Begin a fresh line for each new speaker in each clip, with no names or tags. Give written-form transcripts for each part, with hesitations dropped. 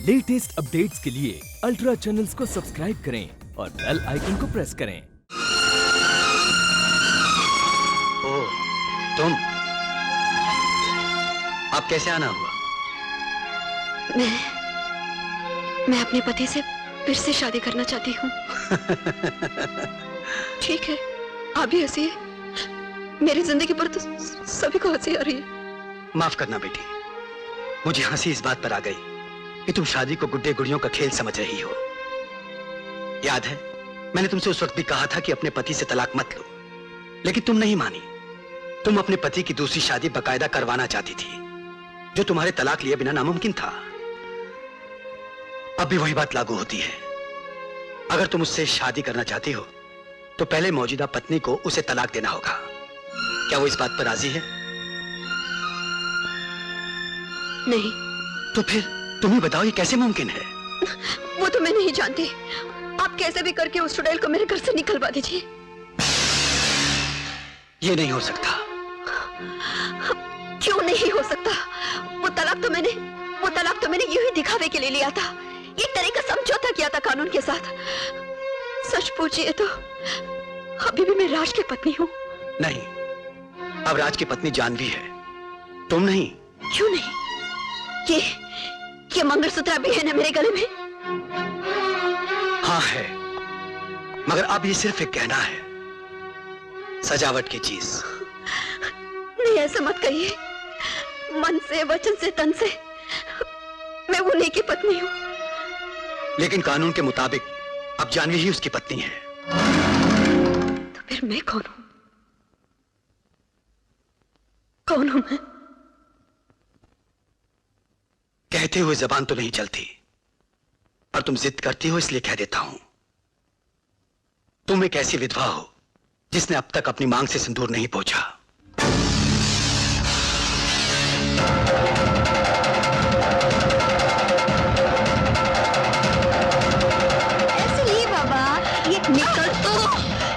Latest updates के लिए ultra channels को सब्सक्राइब करें और बेल आइकन को प्रेस करें।
ओह, तुम? आप कैसे आना हुआ?
मैं अपने पति से फिर से शादी करना चाहती हूँ। ठीक है, आप भी हंसिए। मेरी जिंदगी पर तो सभी को हंसी आ रही है।
माफ करना बेटी, मुझे हंसी इस बात पर आ गई कि तुम शादी को गुड्डे गुड़ियों का खेल समझ रही हो। याद है, मैंने तुमसे उस वक्त भी कहा था कि अपने पति से तलाक मत लो, लेकिन तुम नहीं मानी। तुम अपने पति की दूसरी शादी बाकायदा करवाना चाहती थी, जो तुम्हारे तलाक लिए बिना नामुमकिन था। अब भी वही बात लागू होती है। अगर तुम उससे शादी करना चाहती हो तो पहले मौजूदा पत्नी को उसे तलाक देना होगा। क्या वो इस बात पर राजी है?
नहीं।
तो फिर तुम ही बताओ, ये कैसे मुमकिन है?
वो तो मैं नहीं जानती। आप कैसे भी करके उस चुड़ैल को मेरे घर से निकलवा दीजिए।
ये नहीं हो सकता।
क्यों नहीं हो सकता? वो तलाक तो मैंने यूं ही दिखावे के लिए लिया था। एक तरह का समझौता किया था कानून के साथ। सच पूछिए तो अभी भी मैं राज की पत्नी हूँ।
नहीं, अब राज की पत्नी जानवी है, तुम नहीं।
क्यों नहीं? ये मंगलसूत्र भी है ना मेरे गले में?
हाँ है, मगर अब ये सिर्फ एक गहना है, सजावट की चीज।
नहीं, ऐसा मत कहिए। मन से, वचन से, तन से मैं उन्हीं की पत्नी हूँ।
लेकिन कानून के मुताबिक अब जानवी ही उसकी पत्नी है।
तो फिर मैं कौन हूं? कौन हूं मैं?
कहते हुए जबान तो नहीं चलती, पर तुम जिद करती हो इसलिए कह देता हूं। तुम एक ऐसी विधवा हो जिसने अब तक अपनी मांग से सिंदूर नहीं पोंछा।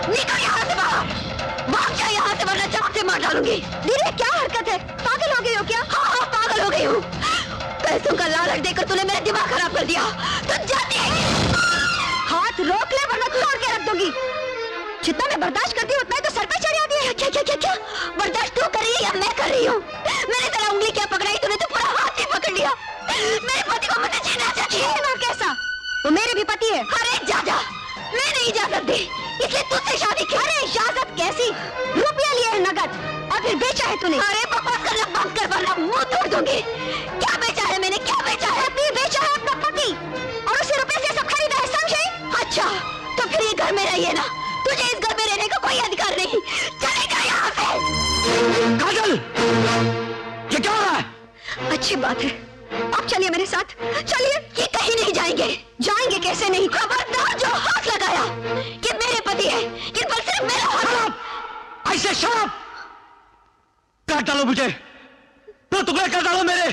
निकल यहाँ से बाहर! भाग जा यहाँ से, वरना चाक से मार डालूंगी। दीदी, क्या हरकत है? पागल हो गई हो क्या? हाँ, पागल हो गई हूँ। पैसों का लालच देकर तूने मेरा दिमाग खराब कर दिया। तू जाती है। हाथ रोक ले वरना तोड़ के रख दूंगी। जितना मैं बर्दाश्त करती हूँ उतना ही तो सर पे चढ़ी आती है। क्या क्या क्या क्या बर्दाश्त तू कर रही है या मैं कर रही हूँ? मैंने तेरा उंगली क्या पकड़ाई, तूने तो पूरा हाथ ही पकड़ लिया। मेरे पति को मुझे छीनना चाहती है। कैसा? वो मेरे भी पति है। अरे जा जा, मैं नहीं इजाजत दी, इसलिए तुझसे शादी की। अरे इजाजत कैसी? रुपया लिए है नगद और फिर बेचा है तूने। अरे बकवास करना बंद कर वरना मुंह तोड़ दूंगी। क्या बेचा है मैंने? क्या बेचा है? पति बेचा है अपना पति, और उसी रुपए से सब खरीदा है, समझे? अच्छा, तो फिर ये घर में रहिए ना। तुझे इस घर में रहने का कोई अधिकार नहीं। चलेगा यहाँ से।
काजल, ये क्या हो रहा है?
अच्छी बात है, आप चलिए मेरे साथ। चलिए। ये कहीं नहीं जाएंगे। जाएंगे कैसे नहीं? खबरदार जो हाथ लगाया, ये मेरे पति है, ये बल सिर्फ मेरा हाथ।
ऐसे शराब काट डालो मुझे, दो टुकड़े कर डालो मेरे।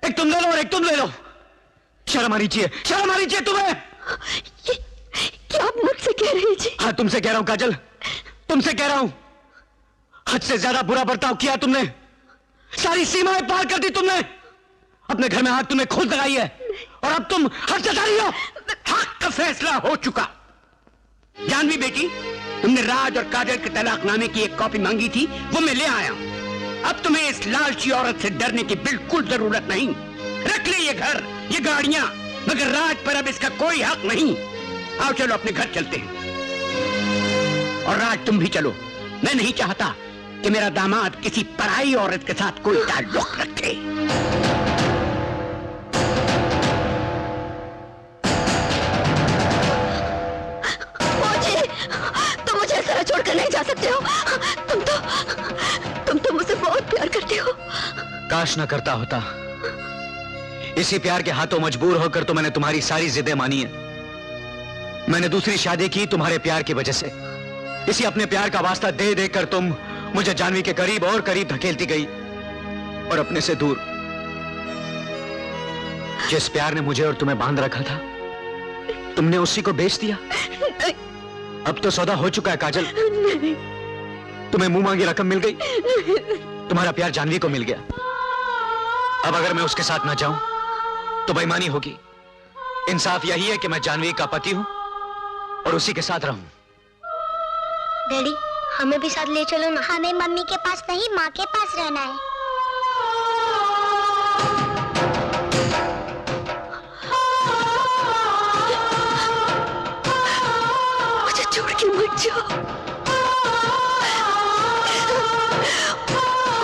एक तुम ले लो और एक तुम ले लो। शर्म आनी चाहिए, शर्म आनी चाहिए तुम्हें।
क्या आप मुझसे कह रही जी?
हाँ, तुमसे कह रहा हूं काजल, तुमसे कह रहा हूं। हद से ज्यादा बुरा बर्ताव किया तुमने, सारी सीमाएं पार कर दी तुमने। अपने घर में आग तुमने खुद लगाई है और अब तुम हद जता रही हो। हक का फैसला हो चुका। जानवी बेटी, तुमने राज और काजल के तलाकनामे की एक कॉपी मांगी थी, वो मैं ले आया हूं। अब तुम्हें इस लालची औरत से डरने की बिल्कुल जरूरत नहीं। रख ले ये घर, ये गाड़ियां, मगर राज पर अब इसका कोई हक नहीं। आओ चलो अपने घर चलते हैं। और राज तुम भी चलो। मैं नहीं चाहता कि मेरा दामाद किसी पराई औरत के साथ कोई ताल्लुक रखे।
छोड़कर नहीं जा सकते हो। तुम तो मुझसे बहुत प्यार करते हो।
काश ना करता होता। इसी प्यार के हाथों मजबूर होकर तो मैंने तुम्हारी सारी जिदें मानी है। मैंने दूसरी शादी की तुम्हारे प्यार की वजह से। इसी अपने प्यार का वास्ता दे देकर तुम मुझे जानवी के करीब और करीब धकेलती गई और अपने से दूर। जिस प्यार ने मुझे और तुम्हें बांध रखा था, तुमने उसी को बेच दिया। अब तो सौदा हो चुका है काजल। तुम्हें मुंह मांगी रकम मिल गई, तुम्हारा प्यार जानवी को मिल गया। अब अगर मैं उसके साथ ना जाऊं तो बेईमानी होगी। इंसाफ यही है कि मैं जानवी का पति हूं और उसी के साथ रहूं।
डैडी, हमें भी साथ ले चलो ना। हमें मम्मी के पास नहीं, माँ के पास रहना है।
मुझे छोड़ के मत जाओ,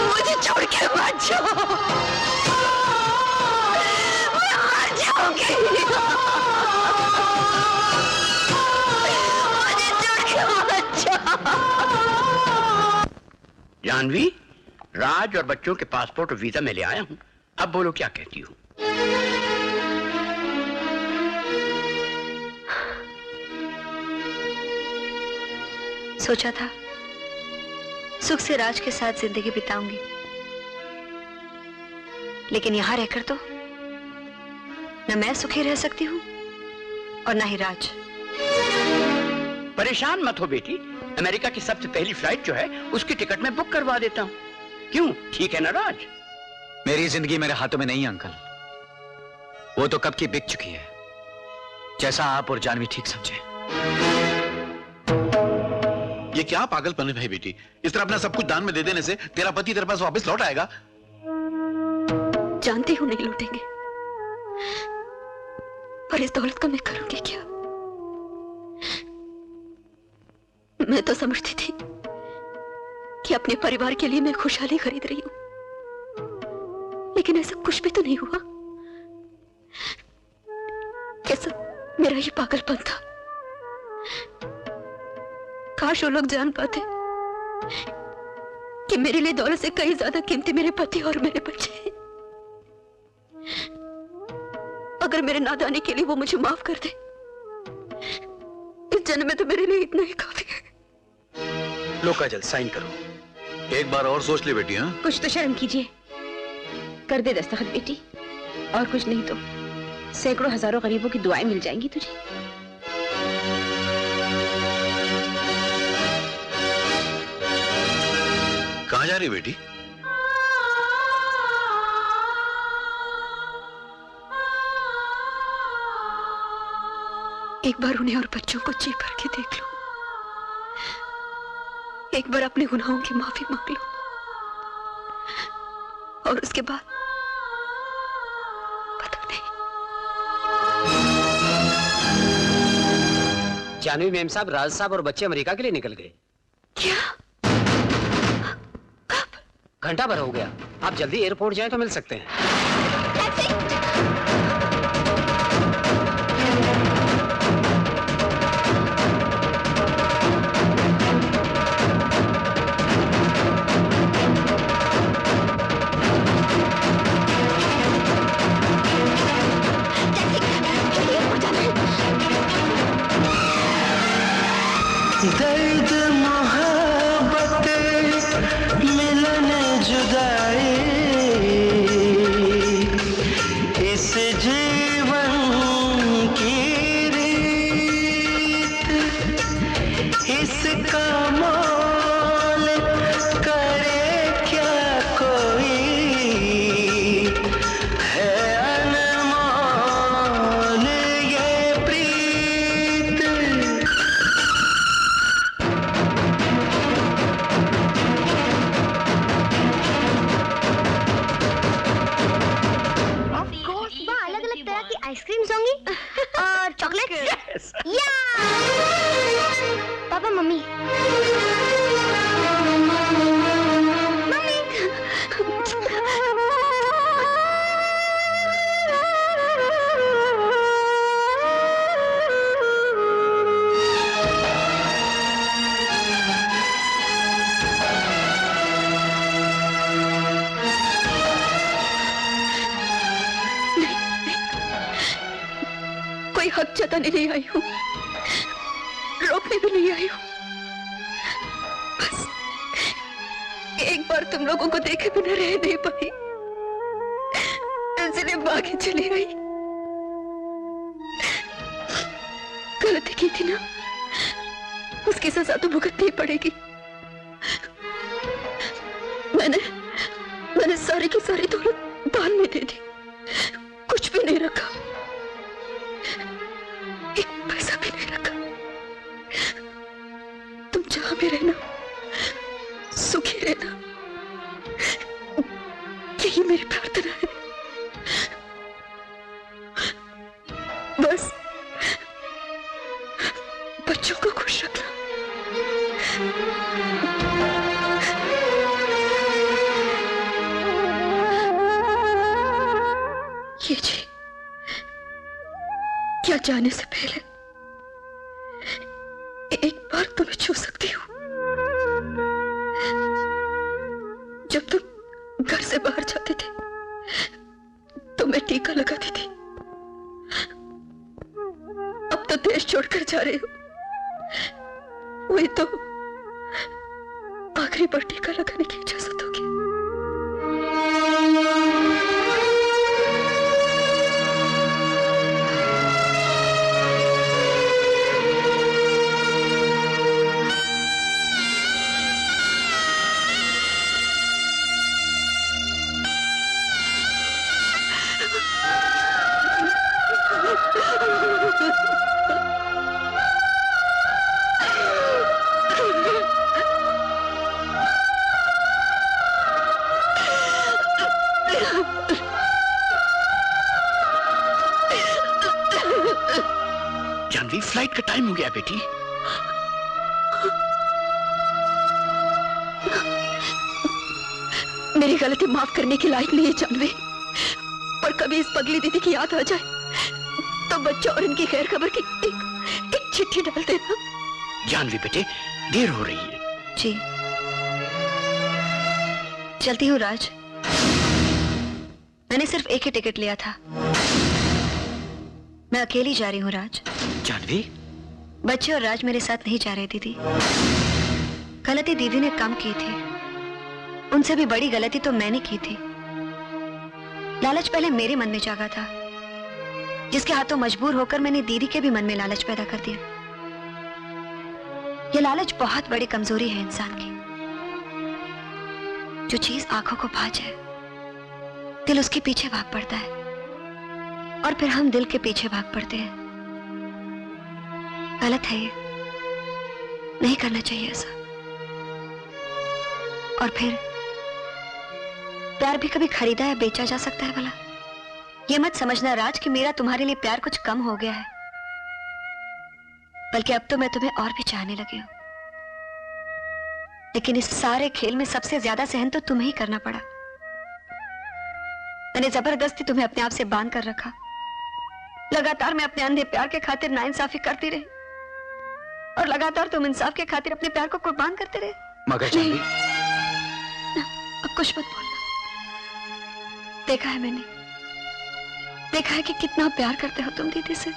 मुझे छोड़ के मत जाओ, मैं मर जाऊंगी। मुझे छोड़ के मत जाओ।
जानवी, राज और बच्चों के पासपोर्ट और वीजा मैं ले आया हूँ। अब बोलो क्या कहती हूँ।
सोचा था सुख से राज के साथ जिंदगी बिताऊंगी, लेकिन यहां रहकर तो न मैं सुखी रह सकती हूँ और न ही राज।
परेशान मत हो बेटी, अमेरिका की सबसे पहली फ्लाइट जो है उसकी टिकट मैं बुक करवा देता हूँ। क्यों, ठीक है ना राज?
मेरी जिंदगी मेरे हाथों में नहीं है अंकल, वो तो कब की बिक चुकी है, जैसा आप और जानवी ठीक समझे।
ये क्या पागलपन है भाई बेटी? इस तरह अपना सब कुछ दान में दे देने से तेरा पति तेरे पास वापस लौट आएगा?
जानती हूं नहीं लौटेंगे, पर इस दौलत का मैं करूंगी क्या? मैं तो समझती थी कि अपने परिवार के लिए मैं खुशहाली खरीद रही हूं, लेकिन ऐसा कुछ भी तो नहीं हुआ। कैसा मेरा ये पागलपन था। काश वो लोग जान पाते कि मेरे लिए दौलत से कहीं ज्यादा कीमती मेरे पति और मेरे बच्चे हैं। अगर मेरे नादानी के लिए वो मुझे माफ कर दे, इस जन्म में तो मेरे लिए इतना ही काफी है।
लो काजल, साइन करो। एक बार और सोच ले बेटी। हाँ,
कुछ तो शर्म कीजिए। कर दे दस्तखत बेटी, और कुछ नहीं तो सैकड़ों हजारों गरीबों की दुआएं मिल जाएंगी तुझे।
कहाँ जा रही बेटी?
एक बार उन्हें और बच्चों को जी भर के देख लो, एक बार अपने गुनाहों की माफी मांग लो, और उसके बाद पता नहीं।
जानवी मेम साहब, राज साहब और बच्चे अमेरिका के लिए निकल गए।
क्या?
घंटा भर हो गया, आप जल्दी एयरपोर्ट जाएं तो मिल सकते हैं।
दर्द मोहब्बत मिलन जुदाई, इस जीवन की रीत, इसका मोल करे क्या कोई, है अनमोल ये प्रीत।
आइसक्रीम्स होंगी और चॉकलेट्स। या पापा, मम्मी
हक जताने नहीं आई हूँ, रोकने भी नहीं आई हूँ। बस एक बार तुम लोगों को देखे बिना रह नहीं पाई, इसलिए भागी चली आई। गलती की थी ना, उसकी सजा तो भुगतनी पड़ेगी। मैंने सारी की सारी दौलत दान में दे दी, कुछ भी नहीं रखा। बस बच्चों को खुश रखना। ये जी, क्या जाने से पहले एक बार तुम्हें छू सकती हूँ? जब तुम घर से बाहर जाते थे तो मैं टीका लगाती थी। अब तो देश छोड़कर जा रहे हो, वही तो आखिरी बार टीका लगाने की इजाजत होगी।
जानवी, फ्लाइट का टाइम हो गया बेटी।
मेरी गलती माफ करने की लायक नहीं है जानवी, और कभी इस पगली दीदी की याद आ जाए तो बच्चों और इनकी खैर खबर की एक चिट्ठी डाल देना।
जानवी बेटे, देर हो रही है।
जी, चलती हूँ राज। मैंने सिर्फ एक ही टिकट लिया था। मैं अकेली जा रही हूँ राज।
जानवी,
बच्चे और राज मेरे साथ नहीं जा रहे दीदी। गलती दीदी ने कम की थी, उनसे भी बड़ी गलती तो मैंने की थी। लालच पहले मेरे मन में जागा था, जिसके हाथों मजबूर होकर मैंने दीदी के भी मन में लालच पैदा कर दिया। यह लालच बहुत बड़ी कमजोरी है इंसान की। जो चीज आंखों को भा जाए, दिल उसके पीछे भाग पड़ता है, और फिर हम दिल के पीछे भाग पड़ते हैं। गलत है ये, नहीं करना चाहिए ऐसा। और फिर प्यार भी कभी खरीदा या बेचा जा सकता है भला? ये मत समझना राज कि मेरा तुम्हारे लिए प्यार कुछ कम हो गया है, बल्कि अब तो मैं तुम्हें और भी चाहने लगी हूं। लेकिन इस सारे खेल में सबसे ज्यादा सहन तो तुम्हें ही करना पड़ा। मैंने जबरदस्ती तुम्हें अपने आप से बांध कर रखा। लगातार मैं अपने अंधे प्यार के खातिर नाइंसाफी करती रही, और लगातार तुम इंसाफ के खातिर अपने प्यार को कुर्बान करते रहे।
मगर जानवी,
अब कुछ मत बोलना। देखा है मैंने, देखा है कि कितना प्यार करते हो तुम दीदी से,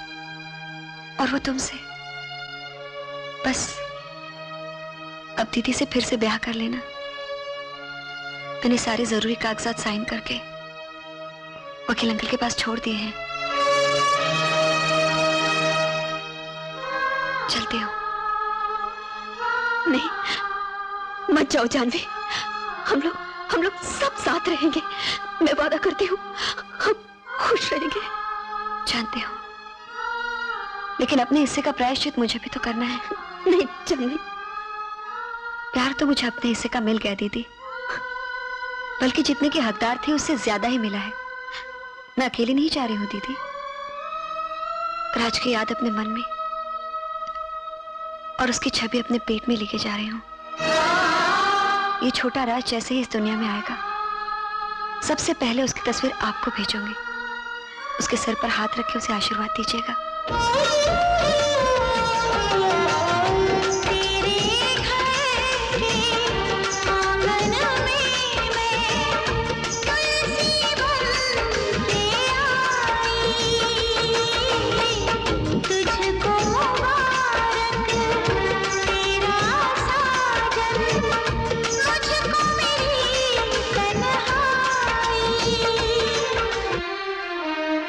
और वो तुमसे। बस अब दीदी से फिर से ब्याह कर लेना। मैंने सारे जरूरी कागजात साइन करके वकील अंकल के पास छोड़ दिए हैं। चलती हूँ। नहीं, मत जाओ जानवी। हम लोग सब साथ रहेंगे। मैं वादा करती हूँ, हम खुश रहेंगे। जानती हूँ, लेकिन अपने हिस्से का प्रायश्चित मुझे भी तो करना है। नहीं जानवी, प्यार तो मुझे अपने हिस्से का मिल गया दीदी, बल्कि जितने के हकदार थे उससे ज्यादा ही मिला है। मैं अकेली नहीं जा रही हूँ दीदी। राज की याद अपने मन में और उसकी छवि अपने पेट में लेके जा रही हूँ। ये छोटा राज जैसे ही इस दुनिया में आएगा, सबसे पहले उसकी तस्वीर आपको भेजूंगी। उसके सिर पर हाथ रख के उसे आशीर्वाद दीजिएगा।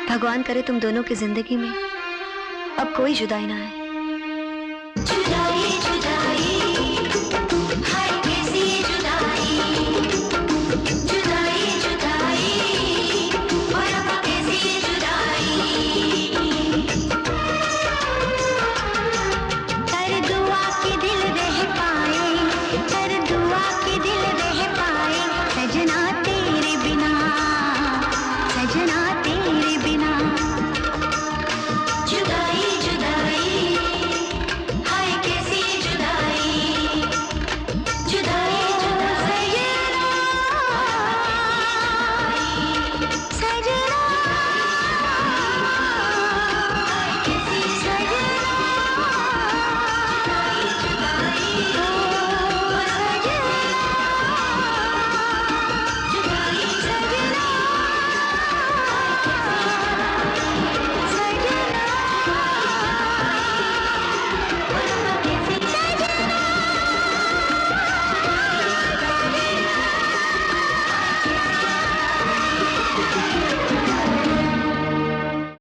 भगवान करे तुम दोनों की जिंदगी में अब कोई जुदाई ना आए।